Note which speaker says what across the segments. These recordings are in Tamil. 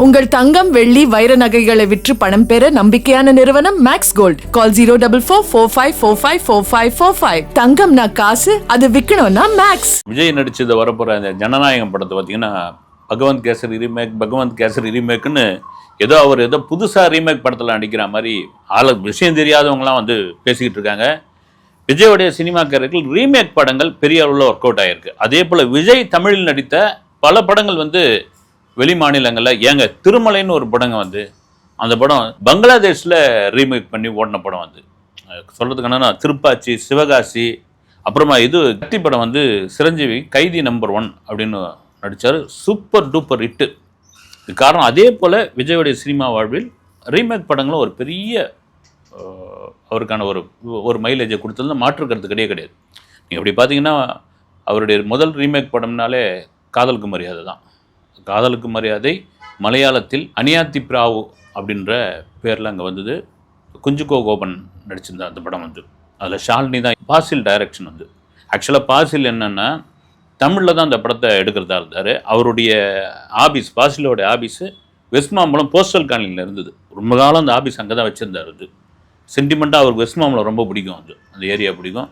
Speaker 1: உங்கள் தங்கம் வெள்ளி வைர நகைகளை விற்று பணம் பெற நம்பிக்கையான நிறுவனம் மேக்ஸ் கோல்ட். கால் 04454545545. தங்கம்னா காசு, அது விற்கணும்னா மேக்ஸ்.
Speaker 2: விஜய் நடிச்சது வரப்போற அந்த ஜனநாயகம் படத்தை பார்த்தீங்கன்னா பகவந்த் கேசரி ரீமேக்னு ஏதோ அவர் ஏதோ புதுசாக ரீமேக் படத்தில் நடிக்கிற மாதிரி விஷயம் தெரியாதவங்களாம் வந்து பேசிக்கிட்டு இருக்காங்க. விஜயோடைய சினிமா கேரக்டர்கள் ரீமேக் படங்கள் பெரிய அளவில் ஒர்க் அவுட் ஆகிருக்கு. அதே போல் விஜய் தமிழில் நடித்த பல படங்கள் வந்து வெளி மாநிலங்களில் ஏங்க திருமலைன்னு ஒரு படங்க வந்து அந்த படம் பங்களாதேஷில் ரீமேக் பண்ணி ஓடின படம் வந்து சொல்கிறதுக்கு என்னன்னா திருப்பாச்சி, சிவகாசி, அப்புறமா இது கத்தி படம் வந்து சிரஞ்சீவி கைதி நம்பர் 1 அப்படின்னு நடித்தார். Super duper hit. இது காரணம். அதே போல் விஜயோடைய சினிமா வாழ்வில் ரீமேக் படங்களும் ஒரு பெரிய அவருக்கான ஒரு மைலேஜை கொடுத்தது மாற்று கருத்து கிடையாது. நீங்கள் அப்படி பார்த்தீங்கன்னா அவருடைய முதல் ரீமேக் படம்னாலே காதலுக்கு மரியாதை தான். காதலுக்கு மரியாதை மலையாளத்தில் அனியாத்தி பிராவு அப்படின்ற பேரில் அங்கே வந்தது. குஞ்சுகோ கோபன் நடிச்சிருந்த அந்த படம் வந்து அதில் ஷாலினி தான். பாசில் டைரக்ஷன் வந்து ஆக்சுவலாக பாசில் என்னென்னா தமிழில் தான் அந்த படத்தை எடுக்கிறதா இருந்தார். அவருடைய ஆபீஸ், பாசிலோட ஆபீஸு வெஸ்ட் மாம்பலம் போஸ்டல் காலனியில் இருந்தது. ரொம்ப காலம் அந்த ஆபீஸ் அங்கே தான் வச்சுருந்தார். அது சென்டிமெண்ட்டாக அவருக்கு வெஸ்ட் மாம்பலம் ரொம்ப பிடிக்கும். அந்த ஏரியா பிடிக்கும்.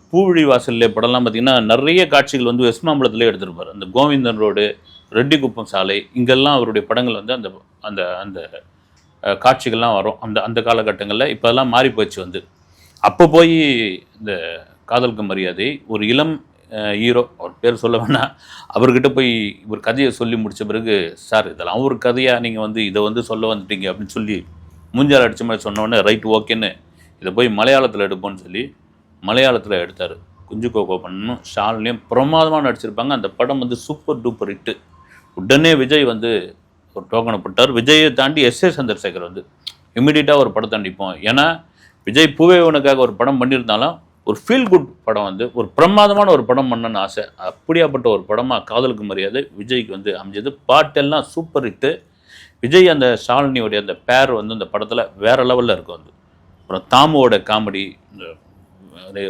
Speaker 2: பூவிழி வாசல்லே படம்லாம் பார்த்திங்கன்னா நிறைய காட்சிகள் வந்து வெஸ்ட் மாம்பலத்திலே எடுத்திருப்பார். அந்த கோவிந்தன் ரோடு, ரெட்டிக்குப்பம் சாலை, இங்கெல்லாம் அவருடைய படங்கள் வந்து அந்த அந்த அந்த காட்சிகள்லாம் வரும் அந்த காலகட்டங்களில். இப்போ அதெல்லாம் மாறி போச்சு வந்து. அப்போ போய் இந்த காதலுக்கு மரியாதை ஒரு இளம் ஹீரோ, அவர் பேர் சொல்ல வேணாம், அவர்கிட்ட போய் இவர் கதையை சொல்லி முடித்த பிறகு, சார் இதெல்லாம் ஒரு கதையாக நீங்கள் வந்து இதை வந்து சொல்ல வந்துட்டீங்க அப்படின்னு சொல்லி மூஞ்சால் அடித்த மாதிரி சொன்னோடனே ரைட் ஓகேன்னு இதை போய் மலையாளத்தில் எடுப்போன்னு சொல்லி மலையாளத்தில் எடுத்தார். குஞ்சுகோ கோபனும் ஷாலினியும் பிரமாதமாக நடிச்சிருப்பாங்க. அந்த படம் வந்து சூப்பர் டூப்பர் ஹிட்டு. உடனே விஜய் வந்து ஒரு டோக்கனப்பட்டார். விஜயை தாண்டி எஸ்.ஏ. சந்திரசேகர் வந்து இம்மிடியட்டாக ஒரு படத்தை நடிப்போம். ஏன்னா விஜய் பூவேவனுக்காக ஒரு படம் பண்ணியிருந்தாலும் ஒரு ஃபீல் குட் படம் வந்து ஒரு பிரமாதமான ஒரு படம் பண்ணணுன்னு ஆசை. அப்படியாப்பட்ட ஒரு படமாக காதலுக்கு மரியாதை விஜய்க்கு வந்து அமைஞ்சது. பாட்டெல்லாம் சூப்பர் ஹிட்டு. விஜய் அந்த ஷாலினியோடைய அந்த பேர் வந்து அந்த படத்தில் வேறு லெவலில் இருக்கும். வந்து அப்புறம் தாமுவோட காமெடி,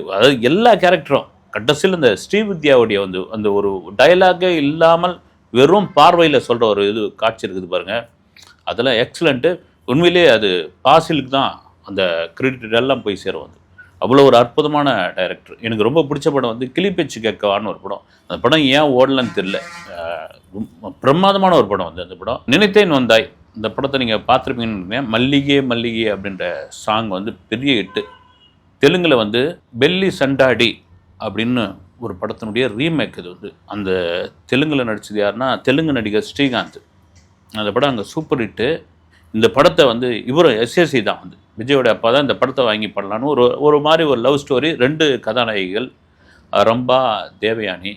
Speaker 2: அதாவது எல்லா கேரக்டரும் கடைசியில் இந்த ஸ்ரீவித்யாவுடைய வந்து அந்த ஒரு டைலாகே இல்லாமல் வெறும் பார்வையில் சொல்கிற ஒரு இது காட்சி இருக்குது பாருங்கள், அதெல்லாம் எக்ஸலண்ட்டு. உண்மையிலே அது பாசிலுக்கு தான் அந்த கிரெடிட் எல்லாம் போய் சேரும். வந்து அவ்வளோ ஒரு அற்புதமான டைரக்டர். எனக்கு ரொம்ப பிடிச்ச படம் வந்து கிளிப்பேச்சு கேட்கவான்னு ஒரு படம். அந்த படம் ஏன் ஓடலன்னு தெரியல, பிரமாதமான ஒரு படம் வந்து அந்த படம். நினைத்தேன் வந்தாய், இந்த படத்தை நீங்கள் பார்த்துருப்பீங்கன்னு. மல்லிகே மல்லிகே அப்படின்ற சாங் வந்து பெரிய ஹிட்டு. தெலுங்கில் வந்து பெல்லி சண்டாடி அப்படின்னு ஒரு படத்தினுடைய ரீமேக் இது வந்து. அந்த தெலுங்கில் நடித்தது யாருன்னா தெலுங்கு நடிகர் ஸ்ரீகாந்த். அந்த படம் அங்கே சூப்பர் ஹிட்டு. இந்த படத்தை வந்து இவரும் எஸ்எஸ்சி தான் வந்து விஜயோட அப்பா தான் இந்த படத்தை வாங்கி பண்ணலான்னு ஒரு மாதிரி ஒரு லவ் ஸ்டோரி. 2 கதாநாயகிகள், ரம்பா, தேவயானி.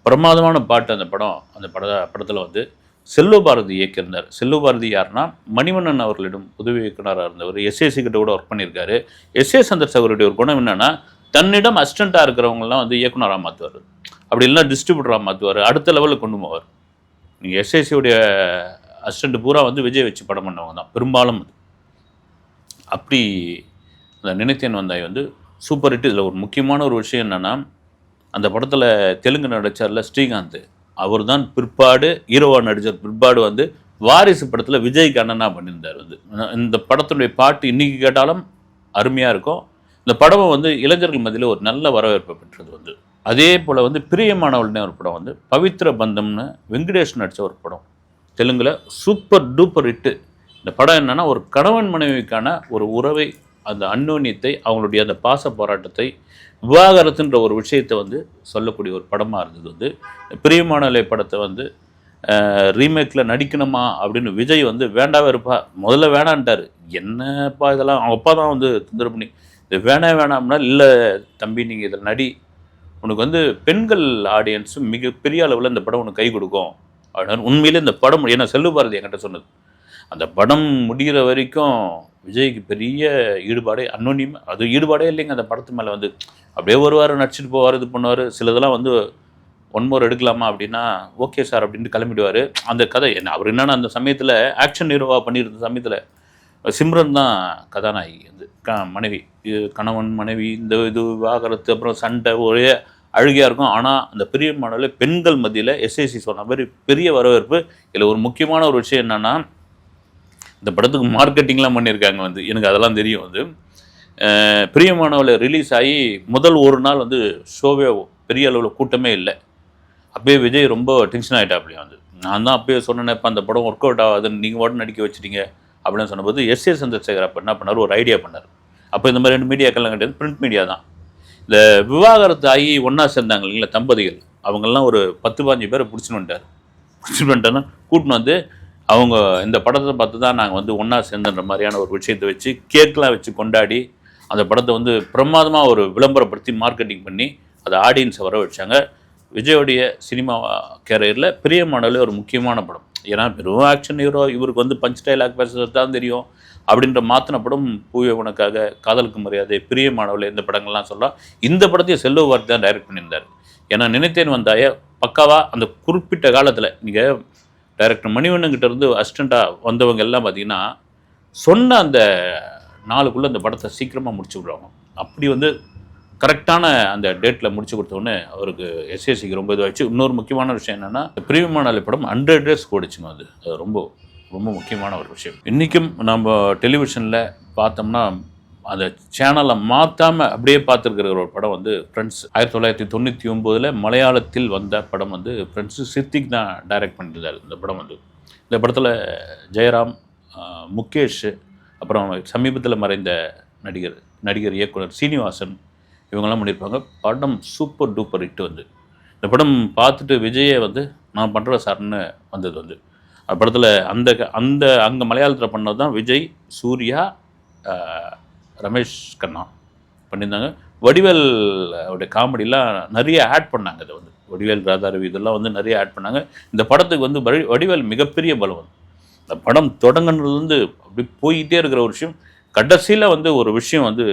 Speaker 2: பிரமாதமான பாட்டு அந்த படம். அந்த படத்தில் வந்து செல்வ பாரதி இயக்கியிருந்தார். செல்வ பாரதி யாருன்னா மணிவண்ணன் அவர்களிடம் உதவி இயக்குனராக இருந்தவர். எஸ்ஏசி கிட்ட கூட ஒர்க் பண்ணியிருக்காரு. எஸ்.ஏ. சந்திரசேகருடைய ஒரு குணம் என்னென்னா தன்னிடம் அசிஸ்டண்ட்டாக இருக்கிறவங்களாம் வந்து இயக்குனராக மாற்றுவார், அப்படி இல்லைனா டிஸ்ட்ரிபியூட்டராக மாற்றுவார், அடுத்த லெவலில் கொண்டு போவார். நீங்கள் எஸ்ஏசியோடைய அசிஸ்டண்ட் பூரா வந்து விஜய் வச்சு படம் பண்ணவங்க தான் பெரும்பாலும். அப்படி அந்த நினைத்தேன் வந்தாய் வந்து சூப்பர் ஹிட். இதில் ஒரு முக்கியமான ஒரு விஷயம் என்னென்னா அந்த படத்தில் தெலுங்கு நடிச்சார்ல ஸ்ரீகாந்த், அவர் தான் பிற்பாடு ஹீரோவாக நடித்தார். பிற்பாடு வந்து வாரிசு படத்தில் விஜய்க்கு அண்ணனாக பண்ணியிருந்தார். வந்து இந்த படத்தினுடைய பாட்டு இன்றைக்கி கேட்டாலும் அருமையாக இருக்கும். இந்த படம் வந்து இளைஞர்கள் மத்தியில் ஒரு நல்ல வரவேற்பை பெற்றது. வந்து அதே போல் வந்து பிரியமானவள்னே ஒரு படம் வந்து பவித்ர பந்தம்னு வெங்கடேஷ் நடித்த ஒரு படம் தெலுங்கில் சூப்பர் டூப்பர் ஹிட்டு. இந்த படம் என்னென்னா ஒரு கணவன் மனைவிக்கான ஒரு உறவை, அந்த அந்யோன்யத்தை, அவங்களுடைய அந்த பாச போராட்டத்தை, விவாகரத்துன்ற ஒரு விஷயத்தை வந்து சொல்லக்கூடிய ஒரு படமாக இருந்தது. வந்து பிரியமானவளே படத்தை வந்து ரீமேக்கில் நடிக்கணுமா அப்படின்னு விஜய் வந்து வேண்டாவே இருப்பா, முதல்ல வேணான்ட்டார். என்னப்பா இதெல்லாம், அவங்க அப்பா தான் வந்து தொந்தரவு பண்ணி இது வேணாம்னா, இல்லை தம்பி நீங்கள் இதில் நடி, உனக்கு வந்து பெண்கள் ஆடியன்ஸும் மிகப்பெரிய அளவில் இந்த படம் உனக்கு கை கொடுக்கும் அப்படின்னு. உண்மையிலே இந்த படம் ஏன்னா செல்வ பாரதி என்கிட்ட சொன்னது, அந்த படம் முடிகிற வரைக்கும் விஜய்க்கு பெரிய ஈடுபாடே, அன்னோன்யம் அது ஈடுபாடே இல்லைங்க அந்த படத்து மேலே. வந்து அப்படியே வருவார், நடிச்சிட்டு போவார், இது பண்ணுவார். சிலதெல்லாம் வந்து 1 மோர் எடுக்கலாமா அப்படின்னா ஓகே சார் அப்படின்ட்டு கிளம்பிடுவார். அந்த கதை என்ன, அவர் என்னென்னா அந்த சமயத்தில் ஆக்ஷன் ஹீரோவாக பண்ணியிருந்த சமயத்தில் சிம்ரன் தான் கதாநாயகி. வந்து மனைவி, கணவன் மனைவி, இந்த இது விவாகரத்து, அப்புறம் சண்டை, ஒரே அழுகையாக இருக்கும். ஆனால் அந்த பிரியமானவர்களே பெண்கள் மத்தியில் எஸ்ஏசி சொன்ன மாதிரி பெரிய வரவேற்பு. இதில் ஒரு முக்கியமான ஒரு விஷயம் என்னென்னா, இந்த படத்துக்கு மார்க்கெட்டிங்லாம் பண்ணியிருக்காங்க வந்து, எனக்கு அதெல்லாம் தெரியும் வந்து. பிரியமானவளை ரிலீஸ் ஆகி முதல் ஒரு நாள் வந்து ஷோவே பெரிய அளவில் கூட்டமே இல்லை. அப்பயே விஜய் ரொம்ப டென்ஷன் ஆகிட்டாப்லையா வந்து. நான் தான் அப்பயே சொன்னேன், இப்போ அந்த படம் ஒர்க் அவுட் ஆகாதுன்னு நீங்கள் மட்டும் நடிக்க வச்சுட்டீங்க அப்படின்னு சொன்னபோது எஸ்ஏ சந்திரசேகர் அப்போ என்ன பண்ணார், ஒரு ஐடியா பண்ணார். அப்போ இந்த மாதிரி 2 மீடியாக்கள்லாம் கிடையாது, பிரிண்ட் மீடியா தான். இந்த விவாகரத்து ஆகி ஒன்றா சேர்ந்தாங்க இல்லைங்களா தம்பதிகள், அவங்கெல்லாம் ஒரு 10-15 பேரை பிடிச்சின்னு வந்துட்டாருன்னா கூட்டின்னு வந்து அவங்க இந்த படத்தை பார்த்து தான் நாங்கள் வந்து ஒன்றா சேர்ந்துன்ற மாதிரியான ஒரு விஷயத்தை வச்சு கேக்லாம் வச்சு கொண்டாடி அந்த படத்தை வந்து பிரமாதமாக ஒரு விளம்பரப்படுத்தி மார்க்கெட்டிங் பண்ணி அதை ஆடியன்ஸை வர வச்சாங்க. விஜயோடைய சினிமா கேரியரில் பிரியமானவளே ஒரு முக்கியமான படம். ஏன்னா வெறும் ஆக்ஷன் ஹீரோ, இவருக்கு வந்து பஞ்ச் டைலாக் பேசுறது தான் தெரியும் அப்படின்ற மாற்றின படம் பூவே உனக்காக, காதலுக்கு மரியாதை, பிரியமானவளே, இந்த படங்கள்லாம் சொல்லலாம். இந்த படத்தையும் செல்வபாரதி தான் டைரக்ட் பண்ணியிருந்தார். ஏன்னா நினைத்தேன் வந்தாய பக்காவாக அந்த குறிப்பிட்ட காலத்தில் நீங்கள் டைரக்டர் மணிவண்ணன்கிட்ட இருந்து அசிஸ்டண்ட்டாக வந்தவங்க எல்லாம் பார்த்தீங்கன்னா சொன்ன அந்த நாளுக்குள்ளே அந்த படத்தை சீக்கிரமாக முடிச்சு விடுவாங்க. அப்படி வந்து கரெக்டான அந்த டேட்டில் முடிச்சு கொடுத்தோன்னே அவருக்கு எஸ்ஏசிக்கு ரொம்ப இதுவாகிடுச்சு. இன்னொரு முக்கியமான விஷயம் என்னென்னா, பிரியமானவளே படம் 100 days ஓடிச்சுங்க. அது ரொம்ப ரொம்ப முக்கியமான ஒரு விஷயம். இன்றைக்கும் நம்ம டெலிவிஷனில் பார்த்தோம்னா அந்த சேனலை மாற்றாமல் அப்படியே பார்த்துருக்கிற ஒரு படம் வந்து ஃப்ரெண்ட்ஸ். 1999 மலையாளத்தில் வந்த படம் வந்து ஃப்ரெண்ட்ஸு. சித்திக் தான் டைரக்ட் பண்ணியிருந்தார் இந்த படம் வந்து. இந்த படத்தில் ஜெயராம், முகேஷ், அப்புறம் சமீபத்தில் மறைந்த நடிகர் இயக்குனர் சீனிவாசன், இவங்கெல்லாம் பண்ணியிருப்பாங்க. படம் சூப்பர் டூப்பர் ஹிட் வந்து. இந்த படம் பார்த்துட்டு விஜயை வந்து நான் பண்ணுற சார்னு வந்தது வந்து. அந்த படத்தில் அங்கே மலையாளத்தில் பண்ணது தான் விஜய், சூர்யா, ரமேஷ் கண்ணா பண்ணியிருந்தாங்க. வடிவேல் அவருடைய காமெடிலாம் நிறைய ஆட் பண்ணாங்க. இதை வந்து வடிவேல், ராதாரவி இதெல்லாம் வந்து நிறைய ஆட் பண்ணாங்க. இந்த படத்துக்கு வந்து வடிவேல் மிகப்பெரிய பலம் வந்து. இந்த படம் தொடங்கினதுலேருந்து அப்படி போயிட்டே இருக்கிற ஒரு விஷயம், கடைசியில் வந்து ஒரு விஷயம் வந்து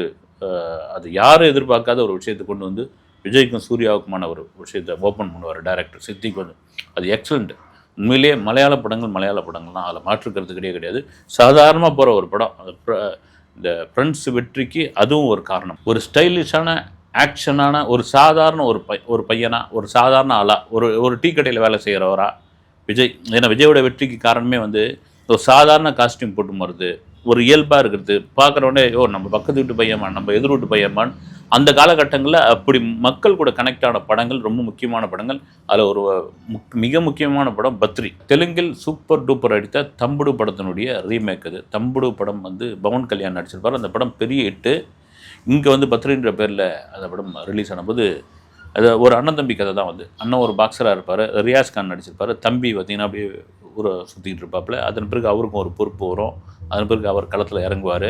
Speaker 2: அது யாரும் எதிர்பார்க்காத ஒரு விஷயத்தை கொண்டு வந்து விஜய்க்கும் சூர்யாவுக்குமான ஒரு விஷயத்தை ஓப்பன் பண்ணுவார் டைரக்டர் சித்திக் வந்து. அது எக்ஸலண்ட். உண்மையிலேயே மலையாள படங்கள்லாம் அதில் மாற்றுக்கிறது கிடையாது. சாதாரணமாக போகிற ஒரு படம். இந்த ஃப்ரெண்ட்ஸ் வெற்றிக்கு அதுவும் ஒரு காரணம். ஒரு ஸ்டைலிஷான ஆக்ஷனான ஒரு சாதாரண ஒரு பையனா, ஒரு சாதாரண ஆளா, ஒரு டீ கடையில் வேலை செய்கிறவரா விஜய். ஏன்னா விஜயோட வெற்றிக்கு காரணமே வந்து ஒரு சாதாரண காஸ்டியூம் போட்டு வருது, ஒரு இயல்பாக இருக்கிறது. பார்க்குறோடனே நம்ம பக்கத்து வீட்டு பையன்மான், நம்ம எதிர் வீட்டு பையன்மான். அந்த காலகட்டங்களில் அப்படி மக்கள் கூட கனெக்ட் ஆன படங்கள் ரொம்ப முக்கியமான படங்கள். அதில் ஒரு மிக முக்கியமான படம் பத்ரி. தெலுங்கில் சூப்பர் டூப்பர் அடித்த தம்புடு படத்தினுடைய ரீமேக் அது. தம்புடு படம் வந்து பவன் கல்யாண் நடிச்சிருப்பார். அந்த படம் பெரிய ஹிட்டு. இங்கே வந்து பத்ரின்ற பேரில் அந்த படம் ரிலீஸ் ஆனபோது அது ஒரு அண்ணன் தம்பி கதை தான் வந்து. அண்ணன் ஒரு பாக்ஸராக இருப்பார், ரியாஸ் கான் நடிச்சிருப்பார். தம்பி பார்த்திங்கன்னா அப்படியே ஊரை சுற்றிக்கிட்டு இருப்பாப்புல. அதன் பிறகு அவருக்கும் ஒரு பொறுப்பு வரும். அதன் பிறகு அவர் களத்தில் இறங்குவார்.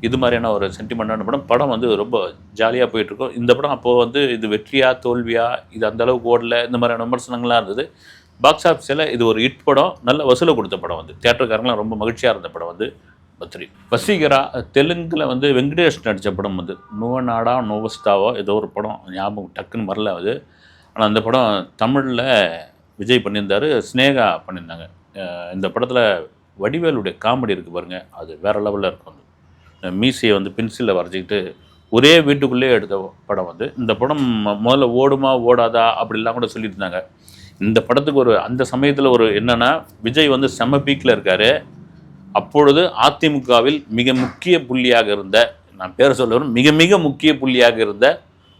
Speaker 2: இது மாதிரியான ஒரு சென்டிமெண்டான படம் வந்து ரொம்ப ஜாலியாக போயிட்டுருக்கும். இந்த படம் அப்போது வந்து இது வெற்றியா தோல்வியா, இது அந்தளவுக்கு ஓடல, இந்த மாதிரியான விமர்சனங்கள்லாம் இருந்தது. பாக்ஸ் ஆஃபீஸில் இது ஒரு ஹிட் படம், நல்ல வசூலை கொடுத்த படம் வந்து. தியேட்டருக்காரங்களாம் ரொம்ப மகிழ்ச்சியாக இருந்த படம் வந்து பத்ரி. வசீகரா தெலுங்கில் வந்து வெங்கடேஷ் நடித்த படம் வந்து நுவநாடா நோவஸ்தாவோ ஏதோ ஒரு படம், ஞாபகம் டக்குன்னு வரல அது. ஆனால் அந்த படம் தமிழில் விஜய் பண்ணியிருந்தார், ஸ்னேகா பண்ணியிருந்தாங்க. இந்த படத்தில் வடிவேலுடைய காமெடி இருக்குது பாருங்கள், அது வேறு லெவலில் இருக்கும். வந்து மீசையை வந்து பென்சிலில் வரைஞ்சிக்கிட்டு ஒரே வீட்டுக்குள்ளே எடுத்த படம் வந்து. இந்த படம் முதல்ல ஓடுமா ஓடாதா அப்படிலாம் கூட சொல்லிட்டு இருந்தாங்க. இந்த படத்துக்கு ஒரு அந்த சமயத்தில் ஒரு என்னென்னா, விஜய் வந்து செம்ம பீக்கில் இருக்கார். அப்பொழுது அதிமுகவில் மிக முக்கிய புள்ளியாக இருந்த, நான் பேரை சொல்லுவேன், மிக மிக முக்கிய புள்ளியாக இருந்த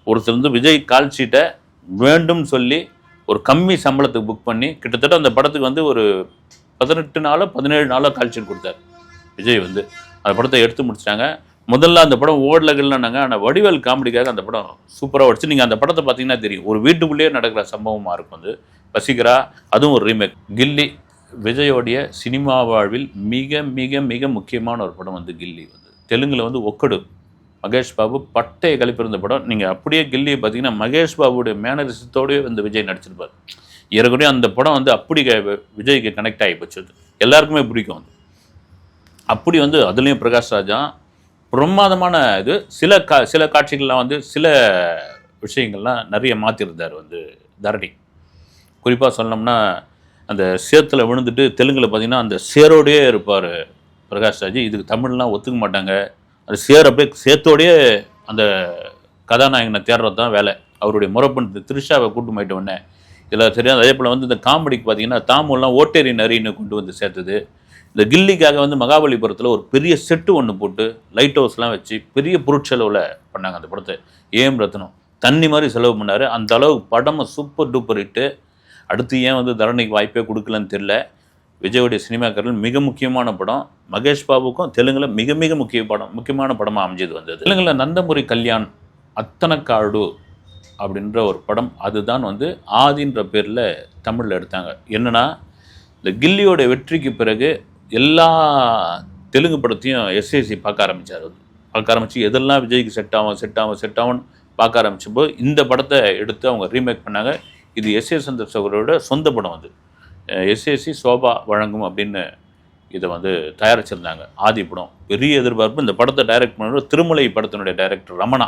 Speaker 2: ஒருத்தர் வந்து விஜய் கால் ஷீட்டை வேண்டும் சொல்லி ஒரு கம்மி சம்பளத்துக்கு புக் பண்ணி கிட்டத்தட்ட அந்த படத்துக்கு வந்து ஒரு 18 நாளோ 17 நாளோ கால் ஷீட் கொடுத்தார் விஜய் வந்து. அந்த படத்தை எடுத்து முடிச்சிட்டாங்க. முதல்ல அந்த படம் ஓடலகள்னாங்க, ஆனால் வடிவேல் காமெடிக்காக அந்த படம் சூப்பராக ஓடிச்சு. நீங்கள் அந்த படத்தை பார்த்தீங்கன்னா தெரியும், ஒரு வீட்டுக்குள்ளேயே நடக்கிற சம்பவமாக இருக்கும். வந்து வசீகரா அதுவும் ஒரு ரீமேக். கில்லி விஜயோடைய சினிமா வாழ்வில் மிக மிக மிக முக்கியமான ஒரு படம் வந்து கில்லி வந்து. தெலுங்கில் வந்து ஒக்கடு, மகேஷ் பாபு பட்டையை கழிப்பிருந்த படம். நீங்கள் அப்படியே கில்லியை பார்த்தீங்கன்னா மகேஷ் பாபுடைய மேனரிசத்தோடய வந்து விஜய் நடிச்சிருப்பார். ஏறக்குறைய அந்த படம் வந்து அப்படி விஜய்க்கு கனெக்ட் ஆகி போச்சு. எல்லாருக்குமே பிடிக்கும் வந்து. அப்படி வந்து அதுலேயும் பிரகாஷ் ராஜா பிரமாதமான இது. சில காட்சிகள்லாம் வந்து சில விஷயங்கள்லாம் நிறைய மாற்றிருந்தார் வந்து தரணி. குறிப்பாக சொன்னோம்னா அந்த சேத்துல விழுந்துட்டு தெலுங்கில் பார்த்தீங்கன்னா அந்த சேரோடையே இருப்பார் பிரகாஷ் ராஜ். இதுக்கு தமிழ்லாம் ஒத்துக்க மாட்டாங்க. அந்த சேர் அப்படியே சேத்தோடையே அந்த கதாநாயகனை தேடுறது தான் வேலை. அவருடைய முறப்பன் த்ரிஷாவை கூட்டு போயிட்ட உடனே இதில் தெரியாது. அதே போல் வந்து இந்த காமெடிக்கு பார்த்தீங்கன்னா தாமுலாம் ஓட்டேரி நரின்னு கொண்டு வந்து சேர்த்தது. இந்த கில்லிக்காக வந்து மகாபலிபுரத்தில் ஒரு பெரிய செட்டு ஒன்று போட்டு லைட் ஹவுஸ்லாம் வச்சு பெரிய பொருட்செலவில் பண்ணாங்க அந்த படத்தை. ஏஎம் ரத்னம் தண்ணி மாதிரி செலவு பண்ணார். அந்த அளவுக்கு படமும் சூப்பர் டூப்பர் ஹிட்டு. அடுத்து ஏன் வந்து தரணிக்கு வாய்ப்பே கொடுக்கலன்னு தெரியல. விஜயோடைய சினிமாக்காரர்கள் மிக முக்கியமான படம். மகேஷ் பாபுக்கும் தெலுங்கில் மிக மிக முக்கியமான படமாக அமைஞ்சது வந்தது. தெலுங்கில் நந்தமுரி கல்யாண் அத்தனக்காடு அப்படின்ற ஒரு படம், அதுதான் வந்து ஆதின்ற பேரில் தமிழில் எடுத்தாங்க. என்னென்னா இந்த கில்லியோட வெற்றிக்கு பிறகு எல்லா தெலுங்கு படத்தையும் எஸ்ஏசி பார்க்க ஆரம்பித்தார். பார்க்க ஆரம்பித்து எதெல்லாம் விஜய்க்கு செட் ஆகும்னு பார்க்க ஆரம்பிச்சப்போ இந்த படத்தை எடுத்து அவங்க ரீமேக் பண்ணாங்க. இது எஸ்ஏ சந்திரசேகரோட சொந்த படம். வந்து எஸ்ஏசி சோபா வழங்கும் அப்படின்னு இதை வந்து தயாரிச்சிருந்தாங்க. ஆதி படம் பெரிய எதிர்பார்ப்பு. இந்த படத்தை டைரக்ட் பண்ண திருமலை படத்தினுடைய டைரக்டர் ரமணா.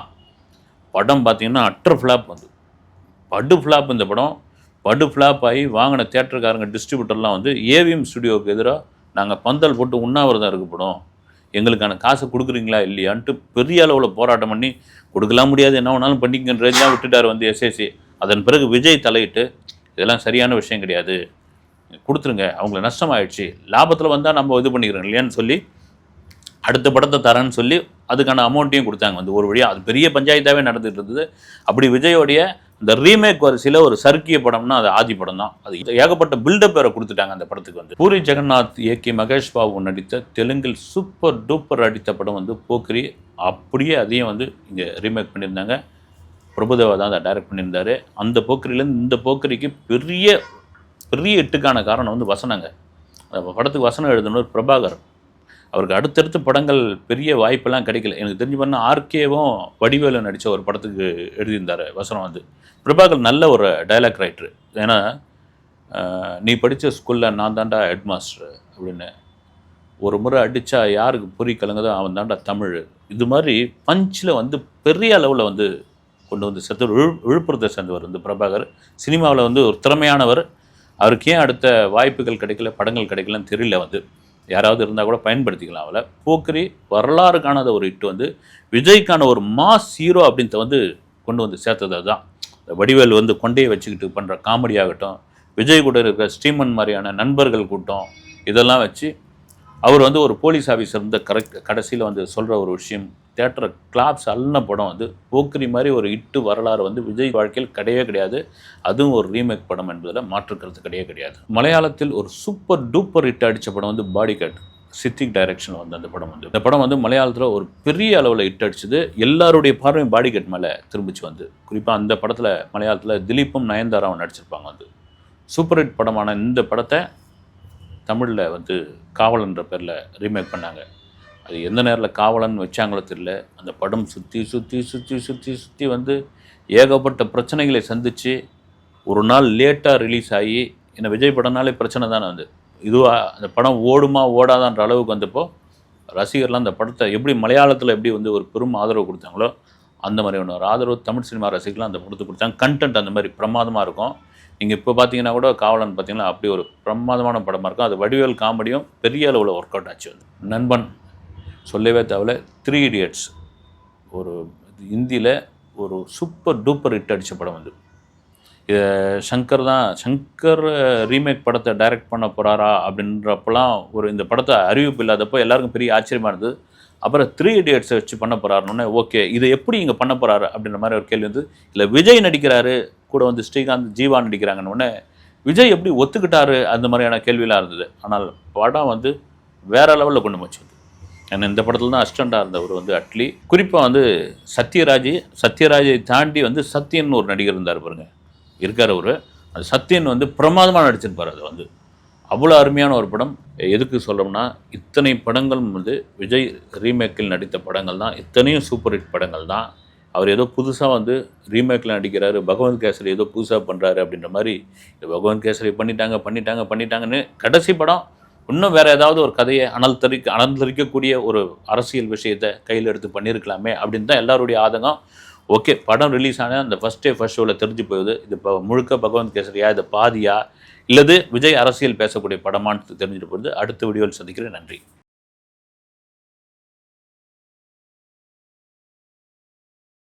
Speaker 2: படம் பார்த்தீங்கன்னா அட்டர் ஃப்ளாப் வந்து படு ஃப்ளாப். இந்த படம் படு ஃப்ளாப் ஆகி வாங்கின தியேட்டருக்காரங்க டிஸ்ட்ரிபியூட்டர்லாம் வந்து ஏவிஎம் ஸ்டுடியோவுக்கு எதிராக நாங்கள் பந்தல் போட்டு உண்ணாவிரதம் இருக்க படம், எங்களுக்கான காசை கொடுக்குறீங்களா இல்லையான்ட்டு பெரிய அளவில் போராட்டம் பண்ணி கொடுக்கலாம் முடியாது, என்ன வேணாலும் பண்ணிக்கன்றதுலாம் விட்டுட்டார் வந்து எஸ்ஏசி. அதன் பிறகு விஜய் தலையிட்டு இதெல்லாம் சரியான விஷயம் கிடையாது, கொடுத்துருங்க, அவங்களுக்கு நஷ்டமாயிடுச்சு, லாபத்தில் வந்தால் நம்ம இது பண்ணிக்கிறோம் இல்லையான்னு சொல்லி அடுத்த படத்தை தரேன்னு சொல்லி அதுக்கான அமௌண்ட்டையும் கொடுத்தாங்க. வந்து ஒரு வழியாக அது பெரிய பஞ்சாயத்தாகவே நடந்துகிட்டு இருந்தது. அப்படி விஜயோடைய இந்த ரீமேக் வரிசையில் ஒரு சறுக்கிய படம்னா அது ஆதி படம் தான். அது ஏகப்பட்ட பில்டப் வேற கொடுத்துட்டாங்க அந்த படத்துக்கு. வந்து பூரி ஜெகநாத் இயக்கி மகேஷ் பாபு நடித்த தெலுங்கில் சூப்பர் டூப்பர் அடித்த படம் வந்து போக்கிரி. அப்படியே அதையும் வந்து இங்கே ரீமேக் பண்ணியிருந்தாங்க. பிரபுதேவா தான் அதை டைரக்ட் பண்ணியிருந்தார். அந்த போக்கிரிலேருந்து இந்த போக்கிரிக்கு பெரிய பெரிய எட்டுக்கான காரணம் வந்து வசனங்க. அந்த படத்துக்கு வசனம் எழுதுனவர் பிரபாகர். அவருக்கு அடுத்தடுத்த படங்கள் பெரிய வாய்ப்பெல்லாம் கிடைக்கல. எனக்கு தெரிஞ்சு பண்ணால் ஆர்கேவும் வடிவேலு நடித்த ஒரு படத்துக்கு எழுதியிருந்தார் வசனம். வந்து பிரபாகர் நல்ல ஒரு டைலாக் ரைட்டரு. ஏன்னா நீ படித்த ஸ்கூலில் நான் தாண்டா ஹெட் மாஸ்டர் அப்படின்னு, ஒரு முறை அடித்தா யாருக்கு பொறி கலங்குதோ அவன் தாண்டா தமிழ். இது மாதிரி பஞ்சில் வந்து பெரிய அளவில் வந்து கொண்டு வந்து சேர்த்து விழுப்புரத்தை சேர்ந்தவர் வந்து பிரபாகர். சினிமாவில் வந்து ஒரு திறமையானவர். அவருக்கு ஏன் அடுத்த வாய்ப்புகள் கிடைக்கல, படங்கள் கிடைக்கலன்னு தெரியல. வந்து யாராவது இருந்தால் கூட பயன்படுத்திக்கலாம் அவளை. போக்கிரி வரலாறு காணாத ஒரு ஹிட். வந்து விஜய்க்கான ஒரு மாஸ் ஹீரோ அப்படின்ட்டு வந்து கொண்டு வந்து சேர்த்தது அதுதான். வடிவேல் வந்து கொண்டையை வச்சுக்கிட்டு பண்ணுற காமெடி ஆகட்டும், விஜய் கூட இருக்கிற ஸ்ரீமன் மாதிரியான நண்பர்கள் கூட்டம், இதெல்லாம் வச்சு அவர் வந்து ஒரு போலீஸ் ஆஃபீஸர் இருந்த கடைசியில் வந்து சொல்கிற ஒரு விஷயம், தேட்டரை கிளாப்ஸ் அல்லின படம் வந்து போக்கிரி மாதிரி ஒரு ஹிட்டு வரலாறு வந்து விஜய் வாழ்க்கையில் கிடையவே கிடையாது. அதுவும் ஒரு ரீமேக் படம் என்பதில் மாற்றுக்கிறது கிடையாது. மலையாளத்தில் ஒரு சூப்பர் டூப்பர் ஹிட் அடித்த படம் வந்து பாடிகார்ட். சித்திக் டைரக்ஷன் வந்து அந்த படம் வந்து இந்த படம் வந்து மலையாளத்தில் ஒரு பெரிய அளவில் ஹிட் அடிச்சது. எல்லாருடைய பார்வையும் பாடிகார்ட் மேலே திரும்பிச்சு. வந்து குறிப்பாக அந்த படத்தில் மலையாளத்தில் திலீப்பும் நயன்தாராவும் நடிச்சிருப்பாங்க. வந்து சூப்பர் ஹிட் படமான இந்த படத்தை தமிழில் வந்து காவலன்ற பேரில் ரீமேக் பண்ணாங்க. அது எந்த நேரில் காவலன் வச்சாங்களோ தெரியல. அந்த படம் சுற்றி வந்து ஏகப்பட்ட பிரச்சனைகளை சந்தித்து ஒரு நாள் லேட்டாக ரிலீஸ் ஆகி, என்ன விஜய் படம்னாலே பிரச்சனை தானே. வந்து இதுவாக அந்த படம் ஓடுமா ஓடாதான்ற அளவுக்கு வந்தப்போ ரசிகர்லாம் அந்த படத்தை எப்படி மலையாளத்தில் எப்படி வந்து ஒரு பெரும் ஆதரவு கொடுத்தாங்களோ அந்த மாதிரி ஒரு ஆதரவு தமிழ் சினிமா ரசிகர்லாம் அந்த படத்தை கொடுத்தாங்க. கண்டென்ட் அந்த மாதிரி பிரமாதமாக இருக்கும். நீங்கள் இப்போ பார்த்தீங்கன்னா கூட காவலன் பார்த்தீங்கன்னா அப்படி ஒரு பிரமாதமான படமாக இருக்கும். அது வடிவேல் காமெடியும் பெரிய அளவில் ஒர்க் அவுட் ஆச்சு. வந்து நண்பன் சொல்லவே தேவையில்ல. 3 Idiots ஒரு இந்தியில் ஒரு சூப்பர் டூப்பர் ஹிட் அடித்த படம். வந்து இதை சங்கர் ரீமேக் படத்தை டைரக்ட் பண்ண போகிறாரா அப்படின்றப்பெல்லாம் ஒரு இந்த படத்தை அறிவிப்பு இல்லாதப்போ எல்லாருக்கும் பெரிய ஆச்சரியமாக இருந்தது. அப்புறம் 3 Idiots வச்சு பண்ண போகிறாருன்னு ஓகே, இதை எப்படி இங்கே பண்ண போகிறாரு அப்படின்ற மாதிரி ஒரு கேள்வி வந்து, இல்லை விஜய் நடிக்கிறாரு கூட வந்து ஸ்ரீகாந்த் ஜீவா நடிக்கிறாங்கன்னு விஜய் எப்படி ஒத்துக்கிட்டாரு அந்த மாதிரியான கேள்வியெலாம் இருந்தது. ஆனால் படம் வந்து வேறு லெவலில் கொண்டு போச்சு. ஏன்னா இந்த படத்தில் தான் அசிஸ்டண்ட்டாக இருந்தவர் வந்து அட்லி. குறிப்பாக வந்து சத்யராஜை தாண்டி வந்து சத்யன் ஒரு நடிகர் இருந்தார் பாருங்க, இருக்கார் அவர். அது சத்யன் வந்து பிரமாதமாக நடிச்சிருப்பார். அது வந்து அவ்வளோ அருமையான ஒரு படம். எதுக்கு சொல்கிறோம்னா இத்தனை படங்களும் வந்து விஜய் ரீமேக்கில் நடித்த படங்கள் தான். இத்தனையும் சூப்பர் ஹிட் படங்கள் தான். அவர் ஏதோ புதுசாக வந்து ரீமேக்கில் நடிக்கிறாரு, பகவந்த் கேசரி ஏதோ புதுசாக பண்ணுறாரு அப்படின்ற மாதிரி பகவந்த் கேசரி பண்ணிட்டாங்கன்னு கடைசி படம் இன்னும் வேறு ஏதாவது ஒரு கதையை அனந்தரிக்கக்கூடிய ஒரு அரசியல் விஷயத்தை கையில் எடுத்து பண்ணியிருக்கலாமே அப்படின்னு தான் எல்லாருடைய ஆதங்கம். ஓகே, படம் ரிலீஸ் ஆனால் அந்த ஃபஸ்ட் ஷோவில் தெரிஞ்சு போகுது இது இப்போ முழுக்க பகவந்த் கேசரியா, இது பாதியா இல்லது விஜய் அரசியல் பேசக்கூடிய படமானு தெரிஞ்சுட்டு போகுது. அடுத்த வீடியோவில் சந்திக்கிறேன். நன்றி.